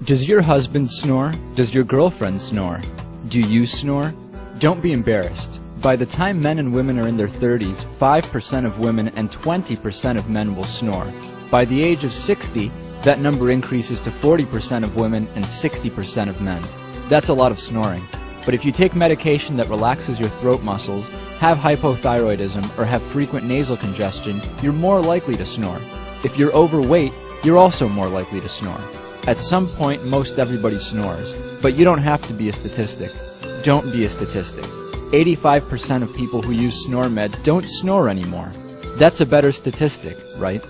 Does your husband snore? Does your girlfriend snore? Do you snore? Don't be embarrassed. By the time men and women are in their 30s, 5% of women and 20% of men will snore. By the age of 60, that number increases to 40% of women and 60% of men. That's a lot of snoring. But if you take medication that relaxes your throat muscles, have hypothyroidism, or have frequent nasal congestion, you're more likely to snore. If you're overweight, you're also more likely to snore. At some point, most everybody snores, but you don't have to be a statistic. Don't be a statistic. 85% of people who use snore meds don't snore anymore. That's a better statistic, right?